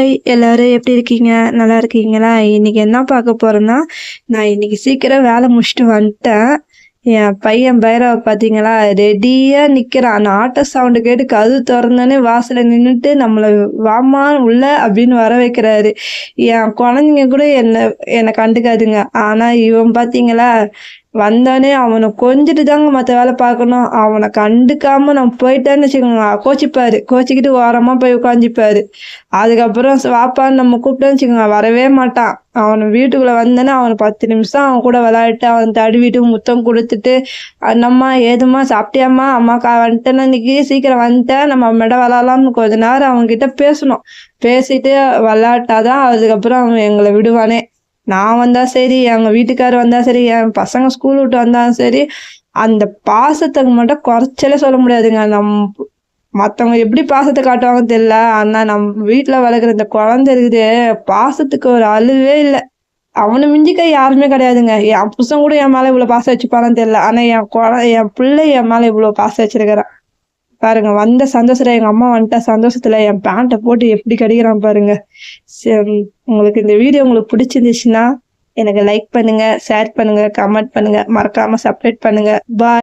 Hi! எல்லாரும் எப்படி இருக்கீங்க? நல்லா இருக்கீங்களா? இன்னைக்கு என்ன பார்க்க போறோம்னா, நான் இன்னைக்கு சீக்கிரம் வேலை முடிச்சுட்டு வந்துட்டேன். என் பையன் பைரவ பார்த்தீங்களா, ரெடியா நிக்கிறான். அந்த ஆட்டோ சவுண்ட் கேட்டு கதவு தொறந்தோனே வாசல்ல நின்னுட்டு நம்மள வாம்மா உள்ள அப்படின்னு வர வைக்கிறாரு. என் குழந்தைங்க கூட என்ன கண்டுக்காதுங்க. ஆனா இவன் பார்த்தீங்களா, வந்தோனே அவன கொஞ்சிட்டு தாங்க மத்த வேலை பார்க்கணும். அவன கண்டுக்காம நான் போயிட்டேன்னு வச்சுக்கோங்க, கோச்சிப்பாரு. கோச்சிக்கிட்டு ஓரமா போய் உட்காந்துப்பாரு. அதுக்கப்புறம் வாப்பான்னு நம்ம கூப்பிட்டோம்னு வச்சுக்கோங்க, வரவே மாட்டான். அவன வீட்டுக்குள்ள வந்தோனே அவன 10 நிமிஷம் அவன் கூட விளையாடிட்டு, அவன தடவிட்டு, முத்தம் குடுத்துட்டு, "என்னம்மா, ஏதும்மா, சாப்பிட்டியாம்மா? அம்மா வந்துட்டேன்னா இன்னைக்கு சீக்கிரம் வந்துட்டேன். நம்ம அம்மாட்ட விளையாடலாம்னு" கொஞ்ச நேரம் அவன்கிட்ட பேசணும். பேசிட்டு விளையாட்டா தான் அதுக்கப்புறம் அவன் எங்கள விடுவானே. நான் வந்தா சரி, எங்க வீட்டுக்காரர் வந்தா சரி, என் பசங்க ஸ்கூல் விட்டு வந்தாலும் சரி, அந்த பாசத்துக்கு மட்டும் குறைச்சலே சொல்ல முடியாதுங்க. மத்தவங்க எப்படி பாசத்த காட்டுவாங்கன்னு தெரியல. ஆனா நம்ம வீட்ல வளர்க்குற இந்த குழந்தை இருக்குதே, பாசத்துக்கு ஒரு அளவே இல்ல. அவன மிஞ்சிக்க யாருமே கிடையாதுங்க. என் புருஷன் கூட என் மேல இவ்வளவு பாசம் வச்சுப்பானான்னு தெரியல. ஆனா என் பிள்ளை என் மேல இவ்வளவு பாசம் வச்சிருக்கிறான். பாருங்க, வந்த சந்தோஷத்துல எங்க அம்மா வந்துட்ட சந்தோஷத்துல என் பேண்ட்ட போட்டு எப்படி கடிக்கிறான் பாருங்க. சரி, உங்களுக்கு இந்த வீடியோ உங்களுக்கு பிடிச்சிருந்துச்சுன்னா எனக்கு லைக் பண்ணுங்க, ஷேர் பண்ணுங்க, கமெண்ட் பண்ணுங்க, மறக்காம சப்ஸ்கிரைப் பண்ணுங்க. பாய்.